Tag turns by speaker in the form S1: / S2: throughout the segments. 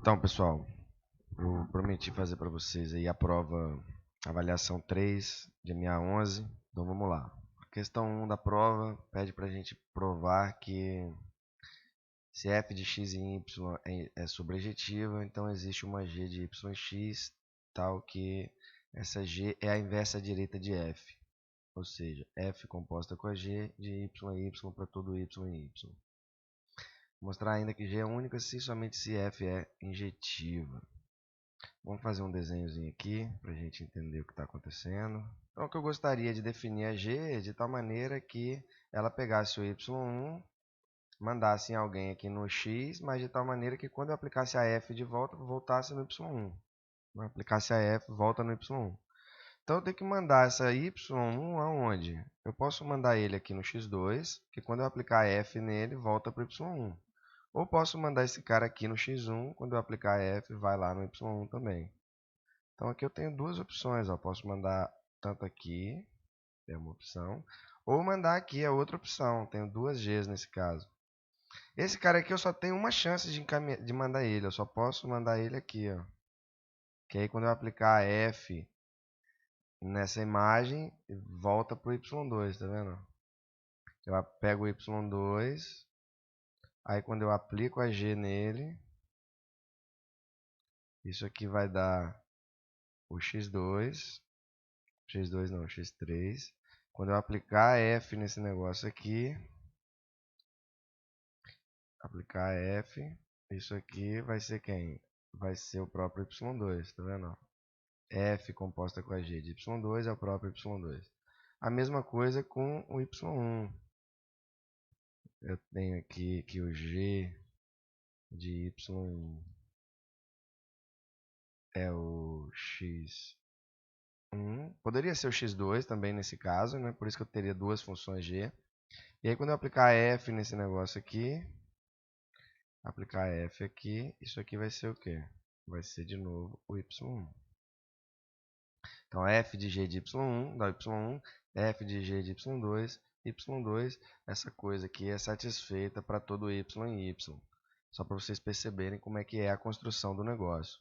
S1: Então, pessoal, eu prometi fazer para vocês aí a prova avaliação 3 de MA11. Então vamos lá. A questão 1 da prova pede para a gente provar que se f de x em y é sobrejetiva, então existe uma g de y em x, tal que essa g é a inversa direita de f. Ou seja, f composta com a g de y em y para todo y em y. Mostrar ainda que g é única se somente se f é injetiva. Vamos fazer um desenhozinho aqui para a gente entender o que está acontecendo. Então, o que eu gostaria de definir a g de tal maneira que ela pegasse o y1, mandasse em alguém aqui no x, mas de tal maneira que quando eu aplicasse a f de volta, voltasse no y1. Quando eu aplicasse a f, volta no y1. Então, eu tenho que mandar essa y1 aonde? Eu posso mandar ele aqui no x2, que quando eu aplicar f nele, volta para o y1. Ou posso mandar esse cara aqui no x1, quando eu aplicar f, vai lá no y1 também. Então aqui eu tenho duas opções, ó. Posso mandar tanto aqui, é uma opção, ou mandar aqui é outra opção. Tenho duas Gs nesse caso. Esse cara aqui eu só tenho uma chance de mandar ele, eu só posso mandar ele aqui, ó. Que aí quando eu aplicar F nessa imagem, volta para o y2, tá vendo? Eu pego o y2, aí quando eu aplico a G nele, isso aqui vai dar o x2 não, x3. Quando eu aplicar F nesse negócio aqui, aplicar F, isso aqui vai ser quem? Vai ser o próprio y2, tá vendo? F composta com a g de y2 é o próprio y2. A mesma coisa com o y1. Eu tenho aqui que o g de y1 é o x1. Poderia ser o x2 também nesse caso, né? Por isso que eu teria duas funções g. E aí quando eu aplicar F nesse negócio aqui, aplicar F aqui, isso aqui vai ser o quê? Vai ser de novo o y1. Então, f de g de y1 dá y1, f de g de y2, y2, essa coisa aqui é satisfeita para todo y em y. Só para vocês perceberem como é que é a construção do negócio.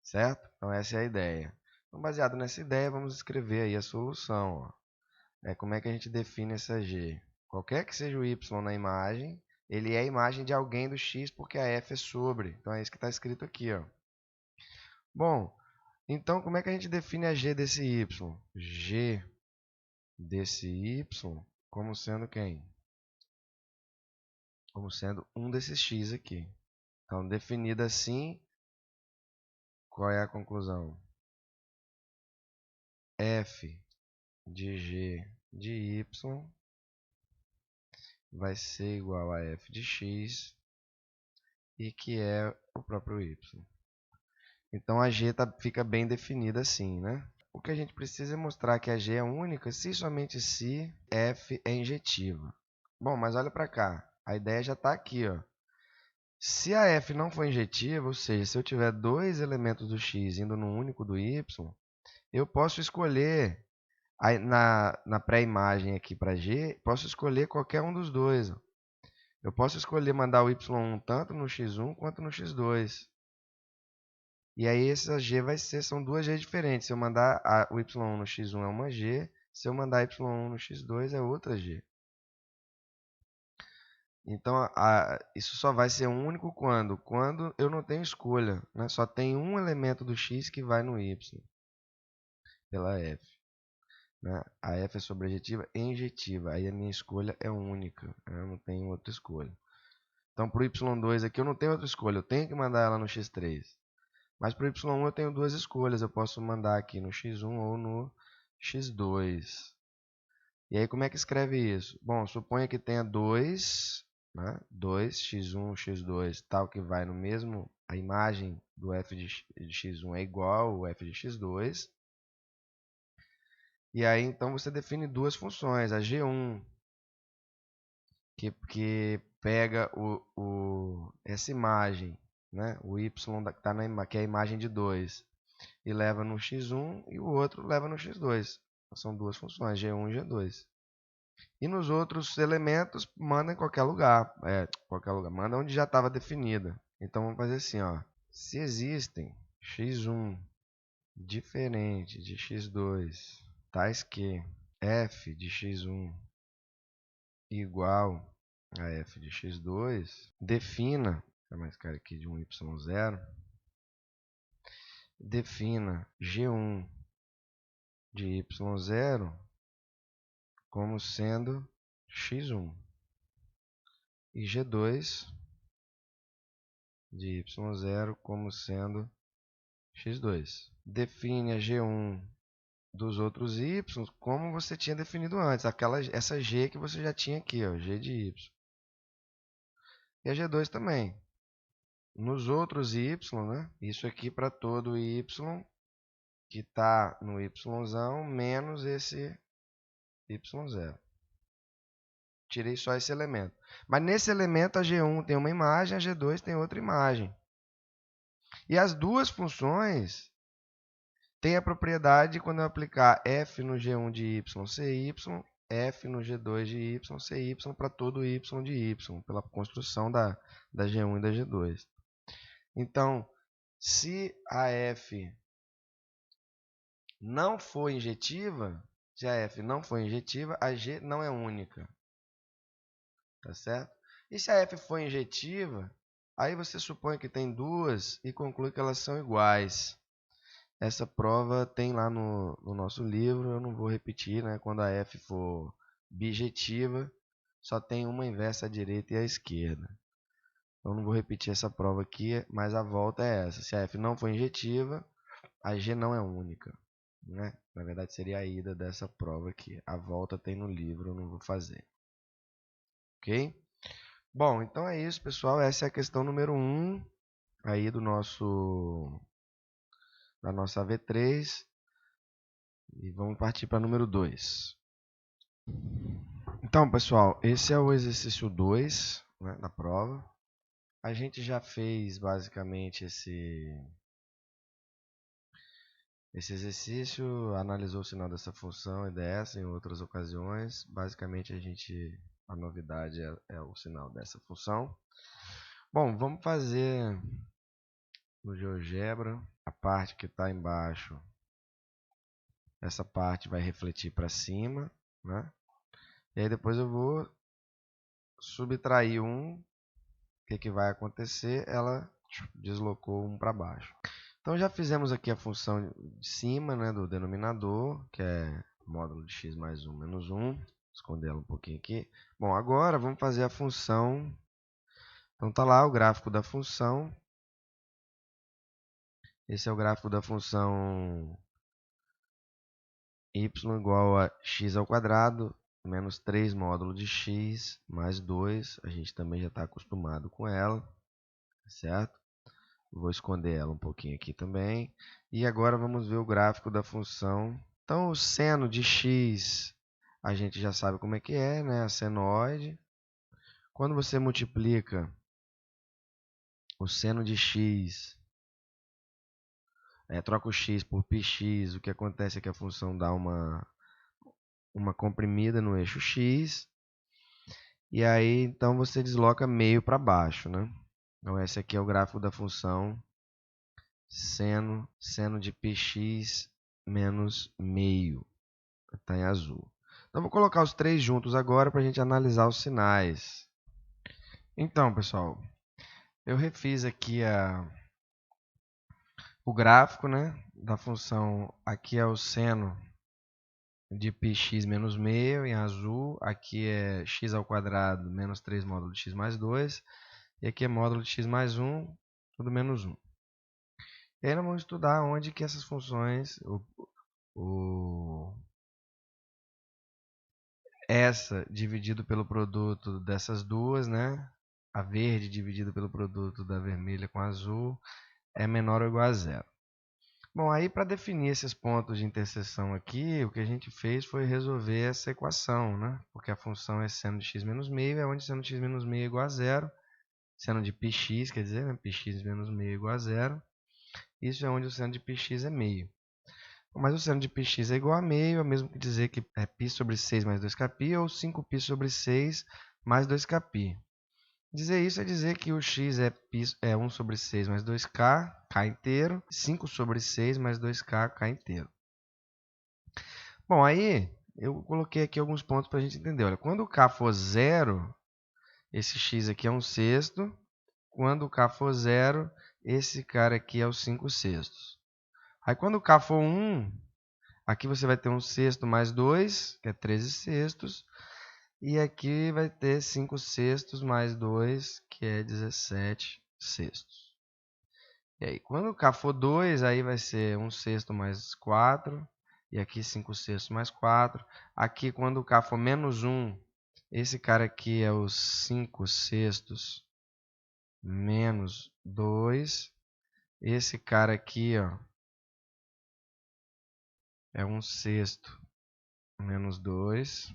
S1: Certo? Então, essa é a ideia. Então, baseado nessa ideia, vamos escrever aí a solução. Ó. Como é que a gente define essa g? Qualquer que seja o y na imagem, ele é a imagem de alguém do x porque a f é sobre. Então, é isso que está escrito aqui. Ó. Bom, então como é que a gente define a g desse y? G desse y como sendo quem? Como sendo um desses x aqui. Então, definida assim, qual é a conclusão? F de g de y vai ser igual a f de x, e que é o próprio y. Então, a g fica bem definida assim, né? O que a gente precisa é mostrar que a g é única se e somente se f é injetiva. Bom, mas olha para cá. A ideia já está aqui, ó. Se a f não for injetiva, ou seja, se eu tiver dois elementos do x indo no único do y, eu posso escolher na pré-imagem aqui para g, posso escolher qualquer um dos dois. Ó. Eu posso escolher mandar o y1 tanto no x1 quanto no x2. E aí essa g são duas g diferentes. Se eu mandar o y1 no x1 é uma g, se eu mandar y1 no x2 é outra g. Então, isso só vai ser único quando? Quando eu não tenho escolha. Né? Só tem um elemento do x que vai no y, pela f. Né? A f é sobrejetiva e injetiva. Aí a minha escolha é única. Né? Eu não tenho outra escolha. Então, para o y2 aqui eu não tenho outra escolha. Eu tenho que mandar ela no x3. Mas para o y1 eu tenho duas escolhas. Eu posso mandar aqui no x1 ou no x2. E aí como é que escreve isso? Bom, suponha que tenha 2, né? 2, x1, x2, tal que vai no mesmo, a imagem do f de x1 é igual ao f de x2. E aí então você define duas funções, a g1, que pega essa imagem, né? O y que é a imagem de 2, e leva no x1, e o outro leva no x2. São duas funções, g1 e g2. E nos outros elementos, manda em qualquer lugar. Qualquer lugar. Manda onde já estava definida. Então vamos fazer assim, ó. Se existem x1 diferente de x2, tais que f de x1 igual a f de x2, defina, vou chamar esse cara aqui de um y0, defina g1 de y0 como sendo x1 e g2 de y0 como sendo x2. Define a g1 dos outros y como você tinha definido antes, essa g que você já tinha aqui, ó, g de y. E a g2 também. Nos outros y, né? Isso aqui para todo y que está no y menos esse y0. Tirei só esse elemento. Mas nesse elemento a G1 tem uma imagem, a G2 tem outra imagem. E as duas funções têm a propriedade de, quando eu aplicar f no G1 de y, cy, f no G2 de y, cy, para todo y de y, pela construção da G1 e da G2. Então, se a f não for injetiva, se a f não for injetiva, a g não é única. Tá certo? E se a f for injetiva, aí você supõe que tem duas e conclui que elas são iguais. Essa prova tem lá no nosso livro, eu não vou repetir, né? Quando a f for bijetiva, só tem uma inversa à direita e à esquerda. Eu não vou repetir essa prova aqui, mas a volta é essa. Se a f não for injetiva, a g não é única. Né? Na verdade, seria a ida dessa prova aqui. A volta tem no livro, eu não vou fazer. Ok? Bom, então é isso, pessoal. Essa é a questão número 1 aí da nossa AV3. E vamos partir para número 2. Então, pessoal, esse é o exercício 2, né, da prova. A gente já fez basicamente esse exercício, analisou o sinal dessa função e dessa em outras ocasiões. Basicamente, a novidade é o sinal dessa função. Bom, vamos fazer no GeoGebra a parte que está embaixo. Essa parte vai refletir para cima, né? E aí depois eu vou subtrair 1. O que vai acontecer? Ela deslocou 1 para baixo. Então já fizemos aqui a função de cima, né, do denominador, que é módulo de x mais 1 menos 1. Vou esconder ela um pouquinho aqui. Bom, agora vamos fazer a função. Então está lá o gráfico da função. Esse é o gráfico da função y igual a x ao quadrado menos 3 módulo de x mais 2. A gente também já está acostumado com ela, certo? Vou esconder ela um pouquinho aqui também. E agora vamos ver o gráfico da função. Então, o seno de x, a gente já sabe como é que é, né? A senoide. Quando você multiplica o seno de x, troca o x por πx, o que acontece é que a função dá uma comprimida no eixo x. E aí, então, você desloca meio para baixo, né? Então, esse aqui é o gráfico da função seno de πx menos meio. Está em azul. Então, vou colocar os três juntos agora para a gente analisar os sinais. Então, pessoal, eu refiz aqui o gráfico, né, da função. Aqui é o seno de πx menos meio, em azul. Aqui é x ao quadrado menos 3 módulo de x mais 2. E aqui é módulo de x mais 1, tudo menos 1. E aí nós vamos estudar onde que essas funções, essa dividido pelo produto dessas duas, né? A verde dividido pelo produto da vermelha com a azul é menor ou igual a zero. Bom, aí para definir esses pontos de interseção aqui, o que a gente fez foi resolver essa equação, né? Porque a função é seno de x menos meio, é onde seno de x menos meio é igual a zero. Seno de πx, quer dizer, né? πx menos meio é igual a zero. Isso é onde o seno de πx é meio. Mas o seno de πx é igual a meio, é o mesmo que dizer que é π sobre 6 mais 2kπ ou 5π sobre 6 mais 2kπ. Dizer isso é dizer que o x é 1 sobre 6 mais 2k, k inteiro, 5 sobre 6 mais 2k, k inteiro. Bom, aí eu coloquei aqui alguns pontos para a gente entender. Olha, quando o k for 0, esse x aqui é 1/6. Quando o k for 0, esse cara aqui é o 5/6. Aí quando o k for 1, aqui você vai ter 1/6 mais 2, que é 13/6. E aqui vai ter 5/6 mais 2, que é 17/6. E aí, quando o k for 2, aí vai ser 1/6 mais 4. E aqui 5/6 mais 4. Aqui, quando o k for menos 1, esse cara aqui é os 5/6 menos 2. Esse cara aqui, ó, é 1/6 menos 2.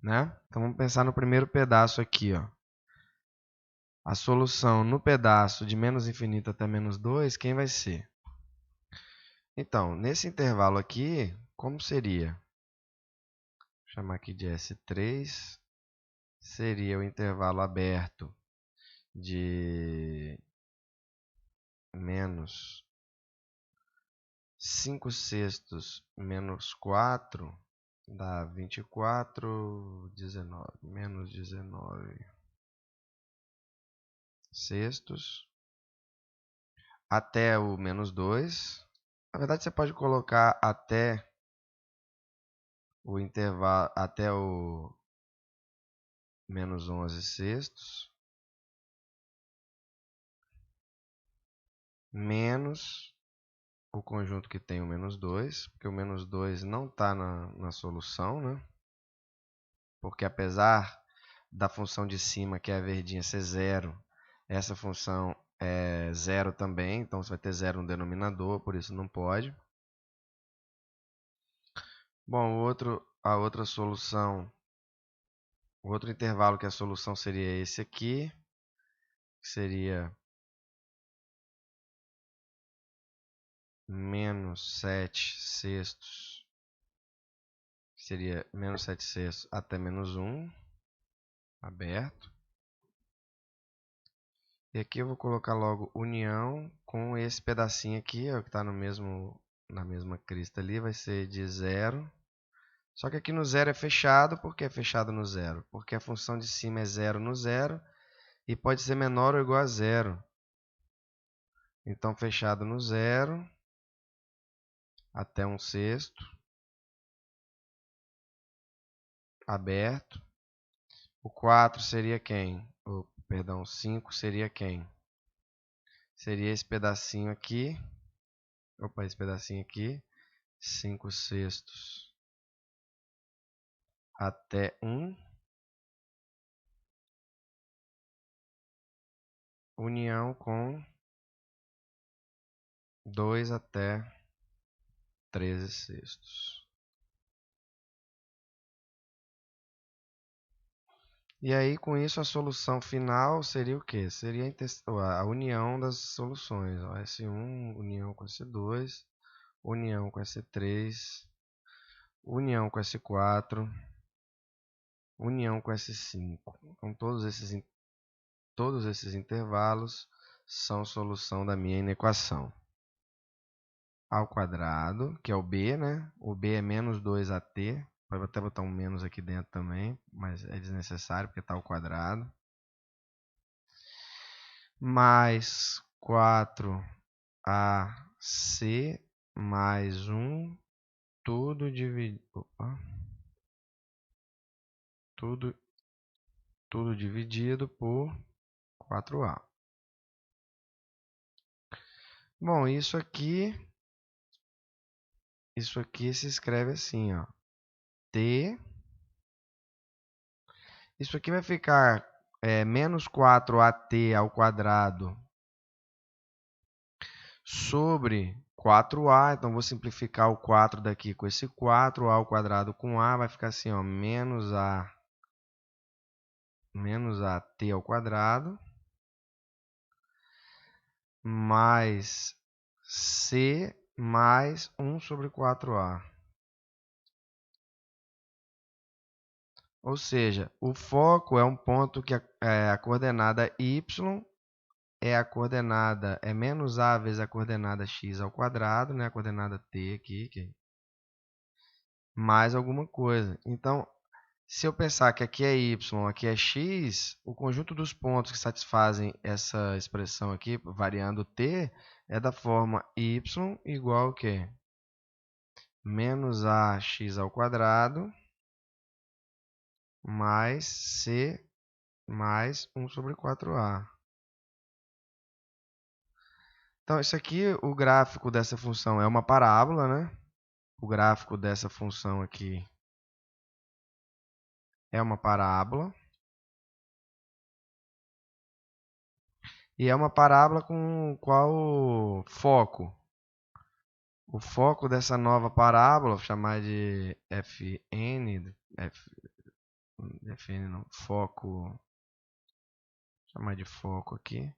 S1: Né? Então, vamos pensar no primeiro pedaço aqui, ó. A solução no pedaço de menos infinito até menos 2, quem vai ser? Então, nesse intervalo aqui, como seria? Vou chamar aqui de S3. Seria o intervalo aberto de menos 5/6 menos 4 dá 24, 19, menos 19/6 até o menos 2. Na verdade, você pode colocar até o intervalo, até o menos 11/6 menos o conjunto que tem o menos 2, porque o menos 2 não está na solução, né? Porque apesar da função de cima, que é a verdinha, ser 0, essa função é 0 também, então você vai ter 0 no denominador, por isso não pode. Bom, a outra solução, o outro intervalo que a solução seria esse aqui, que seria menos 7/6, seria menos 7/6 até menos 1, aberto. E aqui eu vou colocar logo união com esse pedacinho aqui, ó, que está na mesma crista ali, vai ser de 0. Só que aqui no 0 é fechado, por que é fechado no 0? Porque a função de cima é 0 no 0 e pode ser menor ou igual a 0. Então, fechado no 0 até 1/6, aberto. O 4 seria quem? Perdão, o 5 seria quem? Seria esse pedacinho aqui. Opa, esse pedacinho aqui. 5/6 até 1. União com 2 até 13/6. E aí, com isso, a solução final seria o quê? Seria a união das soluções. Ó, S1, união com S2, união com S3, união com S4, união com S5. Então, todos esses intervalos são solução da minha inequação. Ao quadrado, que é o b, né? O b é menos 2at. Pode até botar um menos aqui dentro também, mas é desnecessário porque está ao quadrado. Mais 4ac mais 1, tudo dividido por 4a. Bom, isso aqui se escreve assim, ó. T. Isso aqui vai ficar menos 4at ao quadrado sobre 4a. Então, vou simplificar o 4 daqui com esse 4a ao quadrado com a. Vai ficar assim, ó, menos at ao quadrado mais c mais 1 sobre 4a. Ou seja, o foco é um ponto que a coordenada y é a coordenada, é menos a vezes a coordenada x ao quadrado, né? A coordenada t aqui, mais alguma coisa. Então, se eu pensar que aqui é y, aqui é x, o conjunto dos pontos que satisfazem essa expressão aqui, variando t, é da forma y igual ao quê? Menos ax ao quadrado mais c mais 1 sobre 4a. Então, isso aqui, o gráfico dessa função é uma parábola, né? O gráfico dessa função aqui é uma parábola. E é uma parábola com qual foco? O foco dessa nova parábola, vou chamar de Fn, Fn não, foco, vou chamar de foco aqui.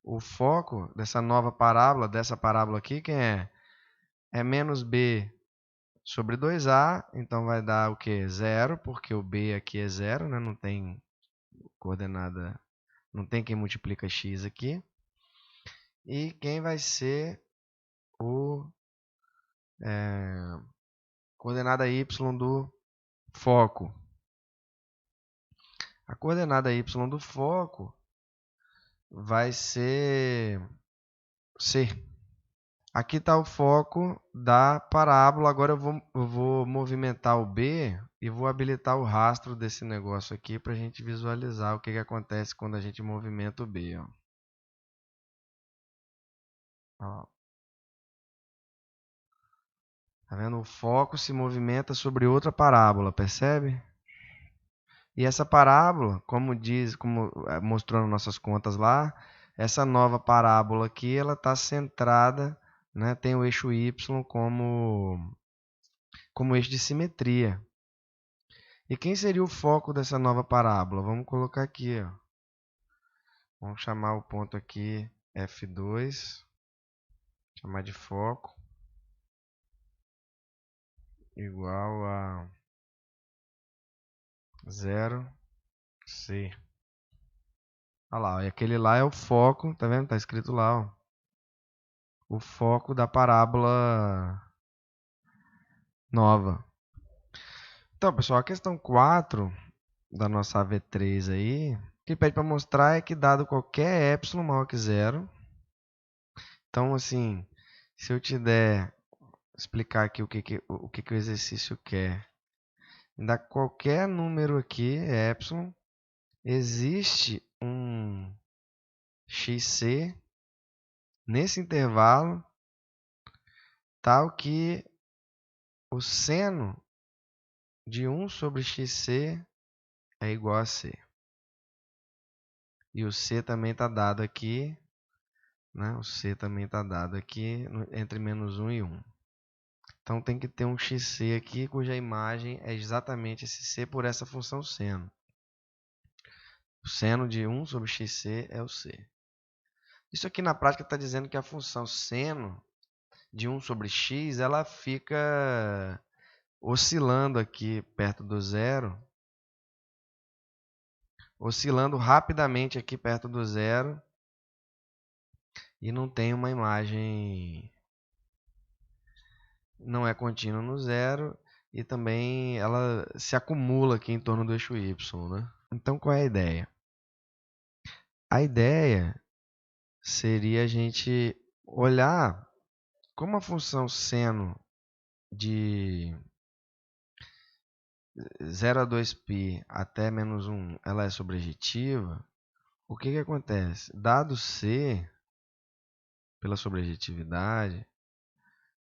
S1: O foco dessa nova parábola, dessa parábola aqui, quem é? É menos b sobre 2a, então vai dar o que? Zero, porque o b aqui é zero, né? Não tem coordenada, não tem quem multiplica x aqui. E quem vai ser o coordenada y do foco? A coordenada y do foco vai ser C. Aqui está o foco da parábola. Agora eu vou movimentar o B e vou habilitar o rastro desse negócio aqui para a gente visualizar o que acontece quando a gente movimenta o B. Ó. Tá vendo? O foco se movimenta sobre outra parábola, percebe? E essa parábola, como mostrou nas nossas contas lá, essa nova parábola aqui, ela está centrada, né, tem o eixo y como eixo de simetria. E quem seria o foco dessa nova parábola? Vamos colocar aqui, ó. Vamos chamar o ponto aqui F2, chamar de foco, igual a 0, C. Olha lá, e aquele lá é o foco, tá vendo? Tá escrito lá, ó. O foco da parábola nova. Então, pessoal, a questão 4 da nossa AV3 aí, o que pede para mostrar é que dado qualquer epsilon maior que zero, então, assim, se eu te der, explicar aqui o que o exercício quer, dá qualquer número aqui, epsilon, existe um xc nesse intervalo, tal que o seno de 1 sobre xc é igual a c. E o c também está dado aqui, né? O c também está dado aqui entre menos 1 e 1. Então tem que ter um xc aqui, cuja imagem é exatamente esse c por essa função seno. O seno de 1 sobre xc é o c. Isso aqui na prática está dizendo que a função seno de 1 sobre x, ela fica oscilando aqui perto do zero, oscilando rapidamente aqui perto do zero, e não tem uma imagem, não é contínua no zero, e também ela se acumula aqui em torno do eixo y, né? Então qual é a ideia? A ideia seria a gente olhar como a função seno de 0 a 2π até menos 1 ela é sobrejetiva. O que acontece? Dado C, pela sobrejetividade,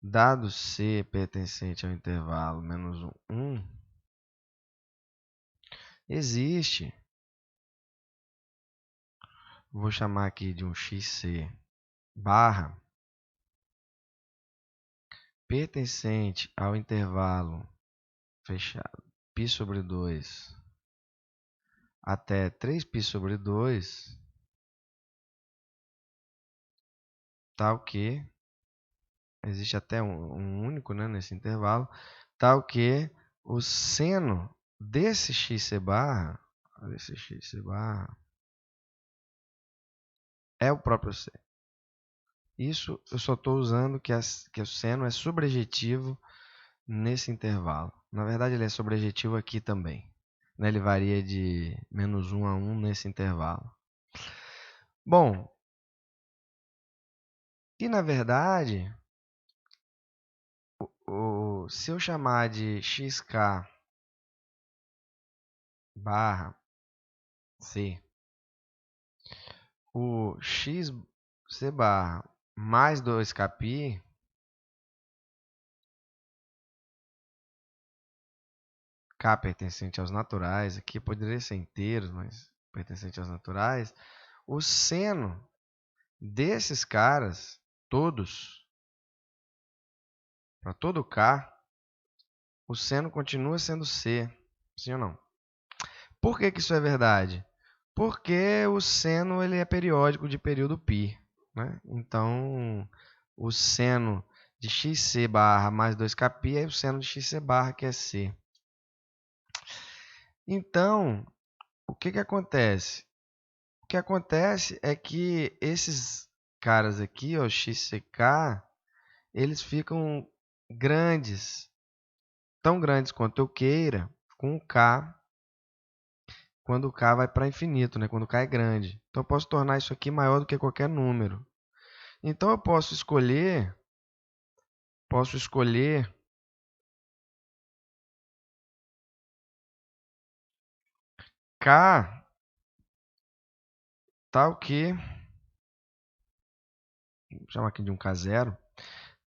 S1: dado C pertencente ao intervalo menos 1, existe, vou chamar aqui de um xc barra, pertencente ao intervalo fechado π sobre 2 até 3π sobre 2, tal que, existe até um único, né, nesse intervalo, tal que o seno desse xc barra é o próprio C. Isso eu só estou usando que o seno é sobrejetivo nesse intervalo. Na verdade, ele é sobrejetivo aqui também. Né? Ele varia de -1 a 1 nesse intervalo. Bom, e na verdade, se eu chamar de xk barra C, o xc barra mais 2kπ, k pertencente aos naturais, aqui poderia ser inteiros, mas pertencente aos naturais, o seno desses caras, todos, para todo k, o seno continua sendo C, sim ou não? Por que isso é verdade? Porque o seno ele é periódico de período π. Né? Então, o seno de xc barra mais 2kπ é o seno de xc barra, que é C. Então, o que acontece? O que acontece é que esses caras aqui, ó, xck, eles ficam grandes, tão grandes quanto eu queira, com o k, quando o k vai para infinito, né? Quando o k é grande. Então, eu posso tornar isso aqui maior do que qualquer número. Então, eu posso escolher k tal que, vou chamar aqui de um k0,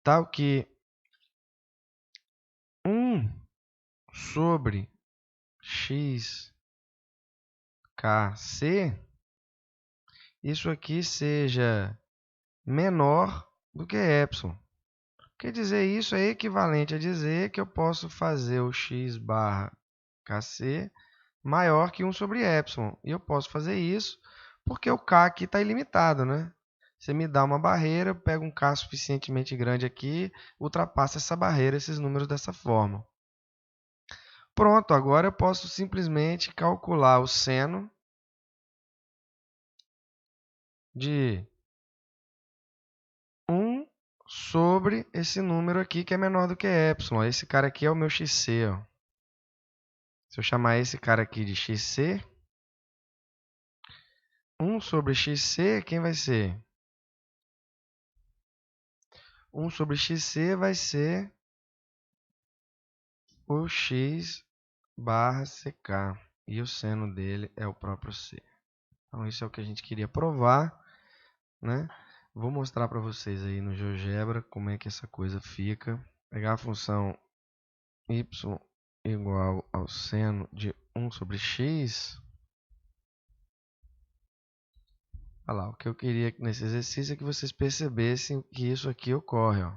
S1: tal que 1 sobre xkc, isso aqui seja menor do que epsilon. Quer dizer, isso é equivalente a dizer que eu posso fazer o x barra kc maior que 1 sobre epsilon. E eu posso fazer isso porque o k aqui está ilimitado, né? Você me dá uma barreira, eu pego um k suficientemente grande aqui, ultrapassa essa barreira, esses números dessa forma. Pronto, agora eu posso simplesmente calcular o seno de 1 sobre esse número aqui, que é menor do que epsilon. Esse cara aqui é o meu xc. Ó. Se eu chamar esse cara aqui de xc, 1 sobre xc, quem vai ser? 1 sobre xc vai ser o x barra ck. E o seno dele é o próprio c. Então, isso é o que a gente queria provar, né? Vou mostrar para vocês aí no GeoGebra como é que essa coisa fica. Pegar a função y igual ao seno de 1 sobre x. Olha lá, o que eu queria nesse exercício é que vocês percebessem que isso aqui ocorre. Ó.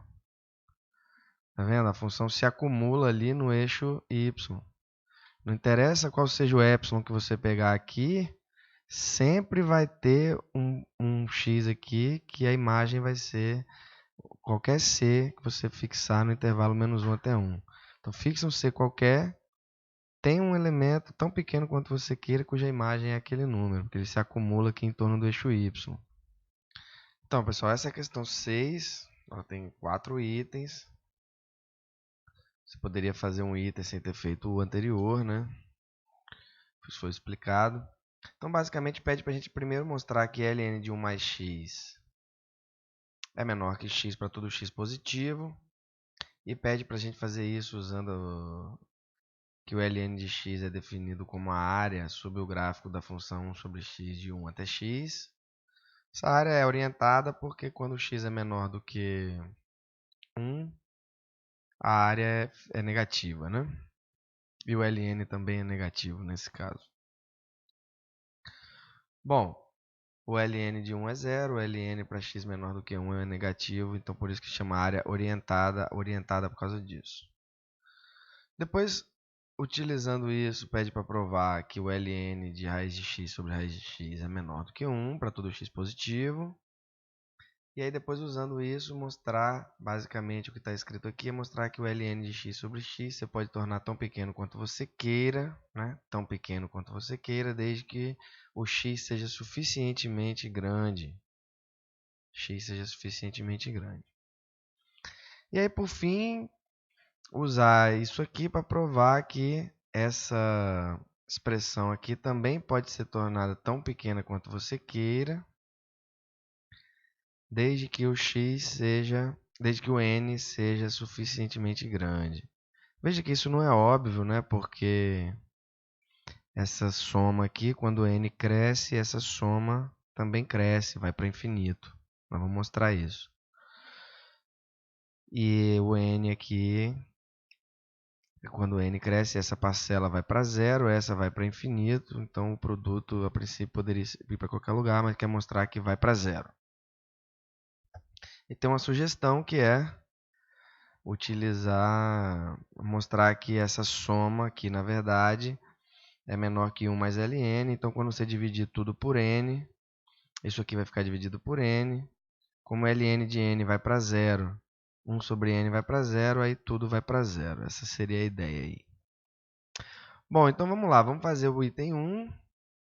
S1: Tá vendo? A função se acumula ali no eixo y. Não interessa qual seja o epsilon que você pegar aqui, sempre vai ter um x aqui, que a imagem vai ser qualquer c que você fixar no intervalo -1 até 1. Então, fixa um c qualquer, tem um elemento tão pequeno quanto você queira, cuja imagem é aquele número, porque ele se acumula aqui em torno do eixo y. Então, pessoal, essa é a questão 6. Ela tem 4 itens. Você poderia fazer um item sem ter feito o anterior, né? Isso foi explicado. Então, basicamente, pede para a gente primeiro mostrar que ln de 1 mais x é menor que x para todo x positivo. E pede para a gente fazer isso usando que o ln de x é definido como a área sob o gráfico da função 1 sobre x de 1 até x. Essa área é orientada porque quando x é menor do que 1, a área é negativa, né? E o ln também é negativo nesse caso. Bom, o ln de 1 é 0, o ln para x menor do que 1 é negativo, então por isso que chama área orientada por causa disso. Depois, utilizando isso, pede para provar que o ln de raiz de x sobre raiz de x é menor do que 1 para todo x positivo. E aí depois usando isso, mostrar, basicamente o que está escrito aqui, é mostrar que o ln de x sobre x você pode tornar tão pequeno quanto você queira, né? Tão pequeno quanto você queira, desde que o x seja suficientemente grande. X seja suficientemente grande. E aí, por fim, usar isso aqui para provar que essa expressão aqui também pode ser tornada tão pequena quanto você queira, desde que o n seja suficientemente grande. Veja que isso não é óbvio, né? Porque essa soma aqui, quando n cresce, essa soma também cresce, vai para o infinito. Nós vamos mostrar isso. E o n aqui, quando n cresce, essa parcela vai para zero, essa vai para infinito. Então o produto, a princípio, poderia ir para qualquer lugar, mas quer mostrar que vai para zero. E tem uma sugestão que é mostrar que essa soma aqui, na verdade, é menor que 1 mais ln. Então, quando você dividir tudo por n, isso aqui vai ficar dividido por n. Como ln de n vai para zero, 1 sobre n vai para zero, aí tudo vai para zero. Essa seria a ideia aí. Bom, então vamos lá. Vamos fazer o item 1,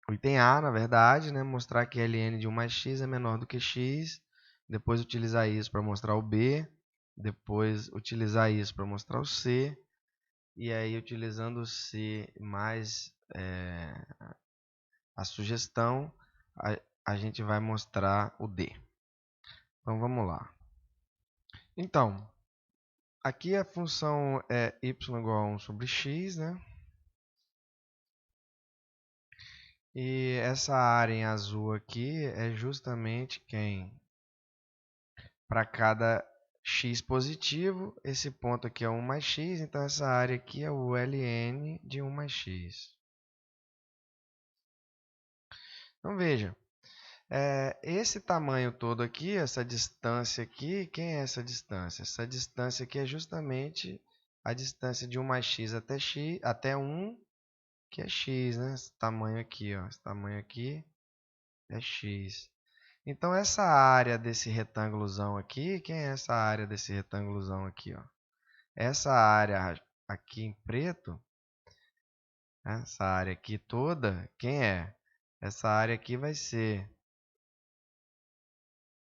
S1: o item A, na verdade, né? Mostrar que ln de 1 mais x é menor do que x. Depois utilizar isso para mostrar o B. Depois utilizar isso para mostrar o C. E aí, utilizando o C mais a sugestão, a gente vai mostrar o D. Então, vamos lá. Então, aqui a função é y igual a 1 sobre x, né? E essa área em azul aqui é justamente quem? Para cada x positivo, esse ponto aqui é 1 mais x, então essa área aqui é o ln de 1 mais x. Então veja, esse tamanho todo aqui, essa distância aqui, quem é essa distância? Essa distância aqui é justamente a distância de 1 mais x até 1, que é x, né? Esse tamanho aqui, ó, esse tamanho aqui é x. Então, essa área desse retângulozão aqui, quem é essa área desse retângulozão aqui, ó? Essa área aqui em preto, essa área aqui toda, quem é? Essa área aqui vai ser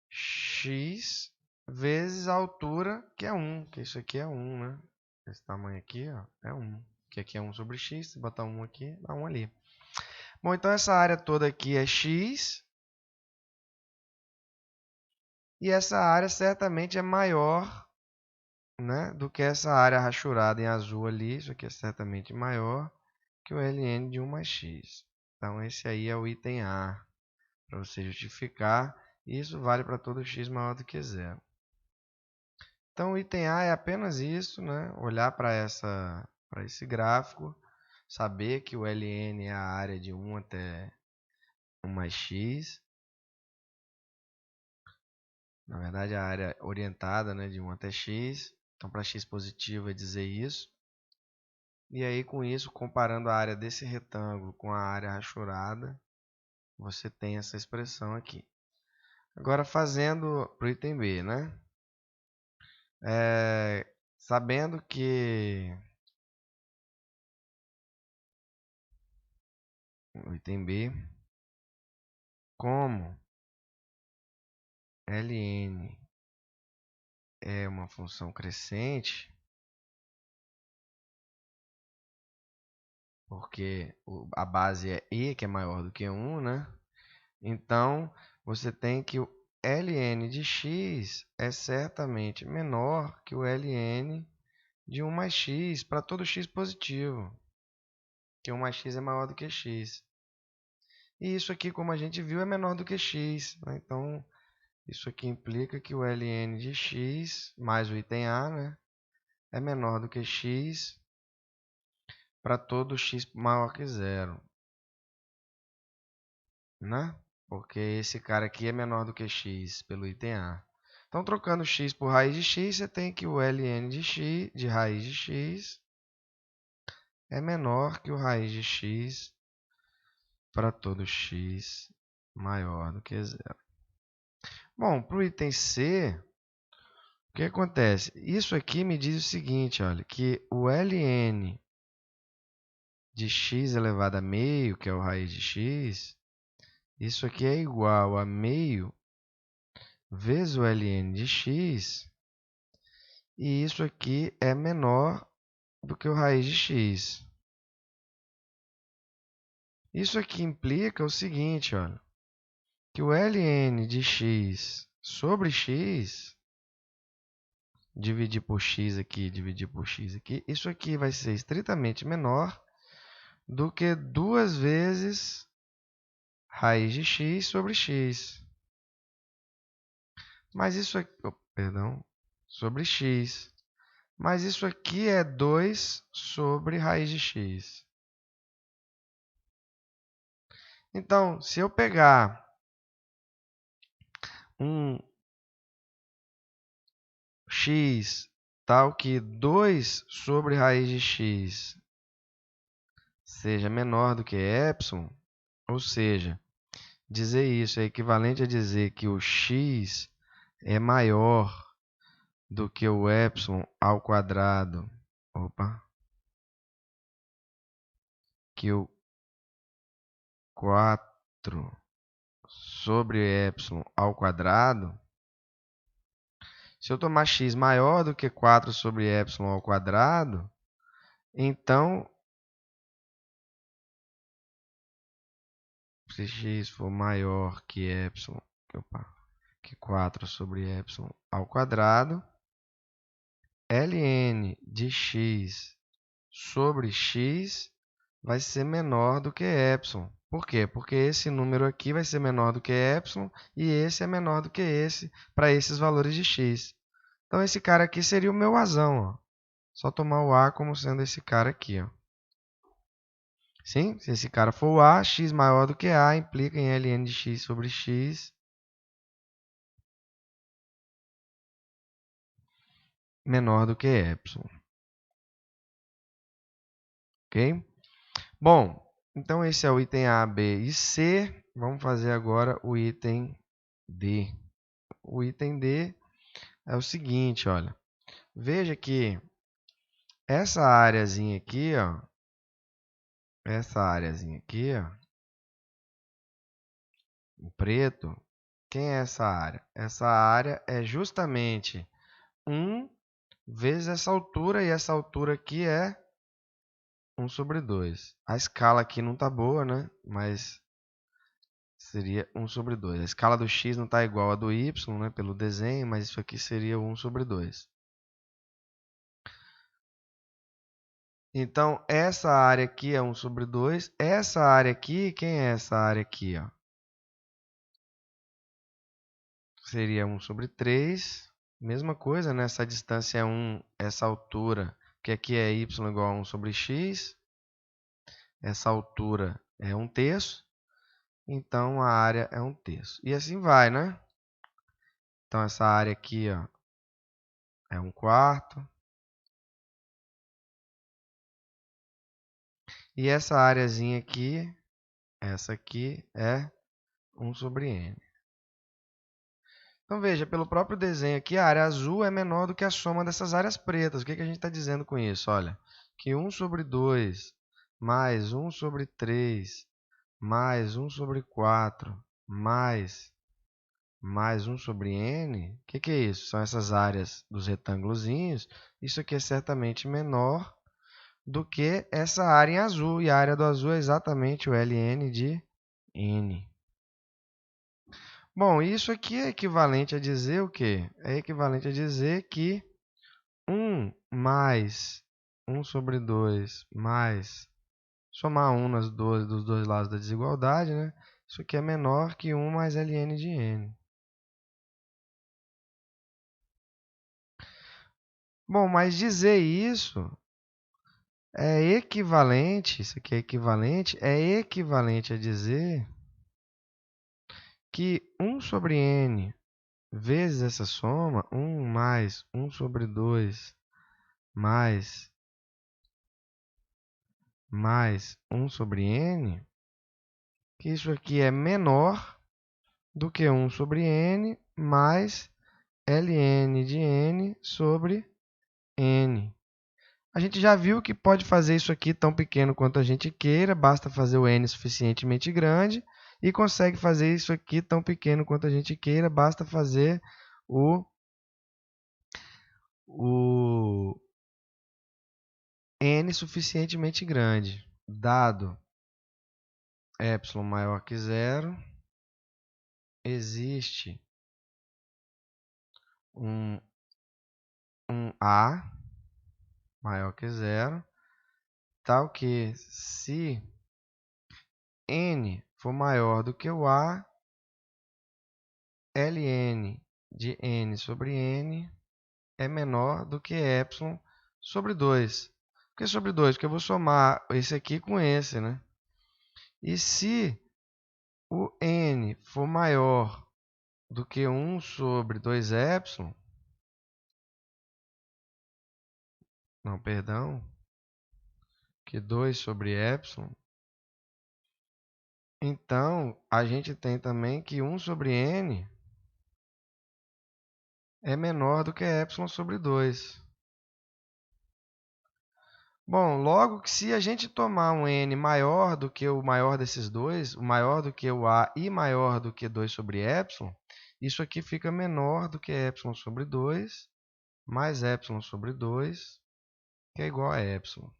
S1: x vezes a altura, que é 1, que isso aqui é 1, né? Esse tamanho aqui, ó, é 1. Que aqui é 1 sobre x, se botar 1 aqui, dá 1 ali. Bom, então essa área toda aqui é x. E essa área certamente é maior, né, do que essa área rachurada em azul ali. Isso aqui é certamente maior que o ln de 1 mais x. Então, esse aí é o item A, para você justificar. E isso vale para todo x maior do que zero. Então, o item A é apenas isso, né? Olhar para esse gráfico, saber que o ln é a área de 1 até 1 mais x. Na verdade, a área orientada, né, de 1 até x. Então, para x positivo é dizer isso. E aí, com isso, comparando a área desse retângulo com a área rachurada, você tem essa expressão aqui. Agora, fazendo para o item B, né? Sabendo que o item B, como ln é uma função crescente, porque a base é e, que é maior do que 1, né? Então, você tem que o ln de x é certamente menor que o ln de 1 mais x para todo x positivo, que 1 mais x é maior do que x. E isso aqui, como a gente viu, é menor do que x, né? Então, isso aqui implica que o ln de x mais o item A, né, é menor do que x para todo x maior que zero, né? Porque esse cara aqui é menor do que x pelo item A. Então, trocando x por raiz de x, você tem que o ln de x, de raiz de x, é menor que o raiz de x para todo x maior do que zero. Bom, para o item C, o que acontece? Isso aqui me diz o seguinte, olha, que o ln de x elevado a meio, que é o raiz de x, isso aqui é igual a meio vezes o ln de x, e isso aqui é menor do que o raiz de x. Isso aqui implica o seguinte, olha, que o ln de x sobre x, dividir por x aqui, dividir por x aqui, isso aqui vai ser estritamente menor do que 2 vezes raiz de x sobre x. Mas isso aqui, perdão, sobre x. Mas isso aqui é 2 sobre raiz de x. Então, se eu pegar um x tal que 2 sobre raiz de x seja menor do que epsilon, ou seja, dizer isso é equivalente a dizer que o x é maior do que o epsilon ao quadrado, que o 4 sobre epsilon ao quadrado. Se eu tomar x maior do que 4 sobre epsilon ao quadrado, então, se x for maior que epsilon, que 4 sobre epsilon ao quadrado, ln de x sobre x vai ser menor do que epsilon. Por quê? Porque esse número aqui vai ser menor do que epsilon e esse é menor do que esse para esses valores de x. Então, esse cara aqui seria o meu azão, ó. Só tomar o A como sendo esse cara aqui, ó. Sim, se esse cara for o A, x maior do que A implica em ln de x sobre x menor do que epsilon. Ok? Bom, então esse é o item A, B e C. Vamos fazer agora o item D. O item D é o seguinte, olha. Veja que essa áreazinha aqui, ó, em preto, quem é essa área? Essa área é justamente 1 vezes essa altura, e essa altura aqui é 1 sobre 2. A escala aqui não está boa, né? Mas seria 1 sobre 2. A escala do x não está igual à do y, né? Pelo desenho, mas isso aqui seria 1 sobre 2. Então, essa área aqui é 1 sobre 2. Essa área aqui, quem é essa área aqui, ó? Seria 1 sobre 3. Mesma coisa, né? Essa distância é 1, essa altura, que aqui é y igual a 1 sobre x. Essa altura é 1/3. Então, a área é 1/3. E assim vai, né? Então, essa área aqui, ó, é 1/4. E essa areazinha aqui, essa aqui, é 1 sobre n. Então, veja, pelo próprio desenho aqui, a área azul é menor do que a soma dessas áreas pretas. O que a gente está dizendo com isso? Olha, que 1 sobre 2 mais 1 sobre 3 mais 1 sobre 4 mais 1 sobre n, o que é isso? São essas áreas dos retângulozinhos. Isso aqui é certamente menor do que essa área em azul. E a área do azul é exatamente o ln de n. Bom, isso aqui é equivalente a dizer o quê? É equivalente a dizer que 1 mais 1 sobre 2 mais somar 1 dos dois lados da desigualdade, né? Isso aqui é menor que 1 mais ln de n. Bom, mas dizer isso é equivalente, isso aqui é equivalente a dizer que 1 sobre n vezes essa soma, 1 mais 1 sobre 2 mais 1 sobre n, que isso aqui é menor do que 1 sobre n mais ln de n sobre n. A gente já viu que pode fazer isso aqui tão pequeno quanto a gente queira, basta fazer o n suficientemente grande, e consegue fazer isso aqui tão pequeno quanto a gente queira, basta fazer o n suficientemente grande. Dado epsilon maior que zero, existe um A maior que zero, tal que se n for maior do que o A, ln de n sobre n é menor do que epsilon sobre 2. Por que sobre 2? Porque eu vou somar esse aqui com esse, né? E se o n for maior do que 1 sobre 2 epsilon, não, perdão, que 2 sobre epsilon, então a gente tem também que 1 sobre n é menor do que epsilon sobre 2. Bom, logo que se a gente tomar um n maior do que o maior desses dois, o maior do que o a e maior do que 2 sobre epsilon, isso aqui fica menor do que epsilon sobre 2, mais epsilon sobre 2, que é igual a epsilon.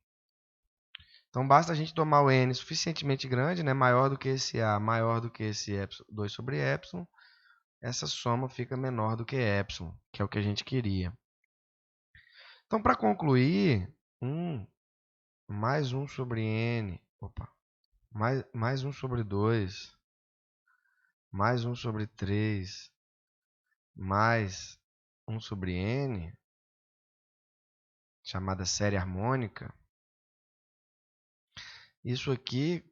S1: Então, basta a gente tomar o n suficientemente grande, né, maior do que esse a, maior do que esse epsilon, 2 sobre epsilon, essa soma fica menor do que epsilon, que é o que a gente queria. Então, para concluir, 1 mais 1 sobre n, mais 1 sobre 2, mais 1 sobre 3, mais 1 sobre n, chamada série harmônica, isso aqui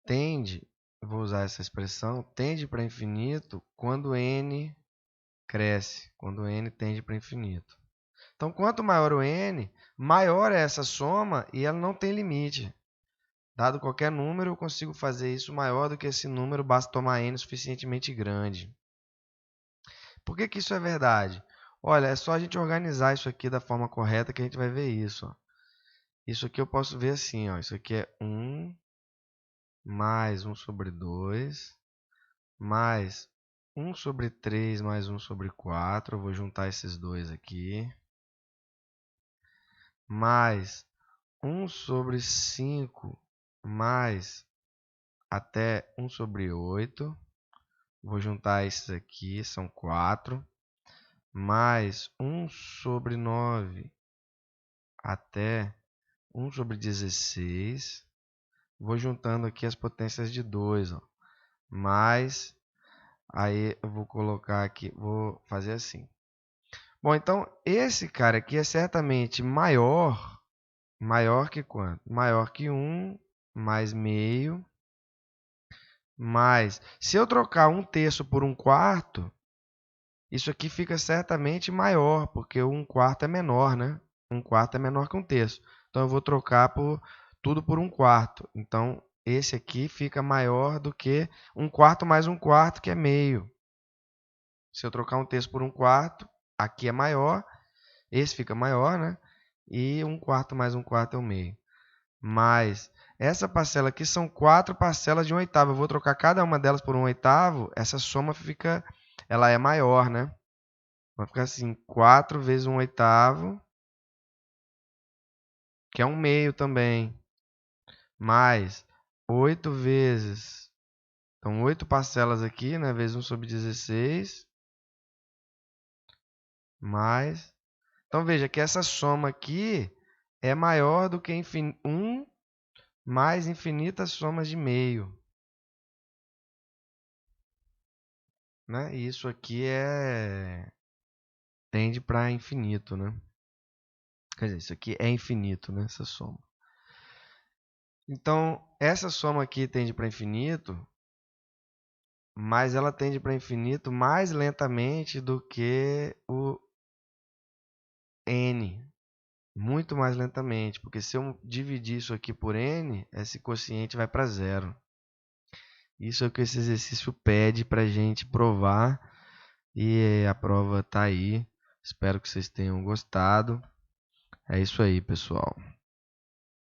S1: tende, vou usar essa expressão, tende para infinito quando n cresce, quando n tende para infinito. Então, quanto maior o n, maior é essa soma e ela não tem limite. Dado qualquer número, eu consigo fazer isso maior do que esse número, basta tomar n suficientemente grande. Por que que isso é verdade? Olha, é só a gente organizar isso aqui da forma correta que a gente vai ver isso. Ó. Isso aqui eu posso ver assim, ó. Isso aqui é 1 mais 1 sobre 2, mais 1 sobre 3 mais 1 sobre 4. Eu vou juntar esses dois aqui. Mais 1 sobre 5 mais até 1 sobre 8. Vou juntar esses aqui, são 4. Mais 1 sobre 9 até 1 sobre 16. Vou juntando aqui as potências de 2. Ó. Mais, aí eu vou colocar aqui, vou fazer assim. Bom, então esse cara aqui é certamente maior que quanto? Maior que 1 mais meio, mais, se eu trocar 1/3 por 1/4, isso aqui fica certamente maior, porque o 1/4 é menor, né? 1/4 é menor que 1/3. Então eu vou trocar tudo por 1/4. Então esse aqui fica maior do que 1/4 mais 1/4, que é meio. Se eu trocar 1/3 por 1/4, aqui é maior, esse fica maior, né? E 1/4 mais 1/4 é o meio. Mas essa parcela aqui são 4 parcelas de 1/8. Eu vou trocar cada uma delas por 1/8. Essa soma ela é maior, né? Vai ficar assim, 4 vezes 1/8, que é 1 meio também. Mais 8 vezes, então 8 parcelas aqui, né? Vezes 1 sobre 16. Mais, então veja que essa soma aqui é maior do que 1 mais infinitas somas de meio. Né? E isso aqui tende para infinito, né? Quer dizer, isso aqui é infinito, né? Essa soma. Então, essa soma aqui tende para infinito, mas ela tende para infinito mais lentamente do que o n. Muito mais lentamente, porque se eu dividir isso aqui por n, esse quociente vai para zero. Isso é o que esse exercício pede pra gente provar. E a prova tá aí. Espero que vocês tenham gostado. É isso aí, pessoal.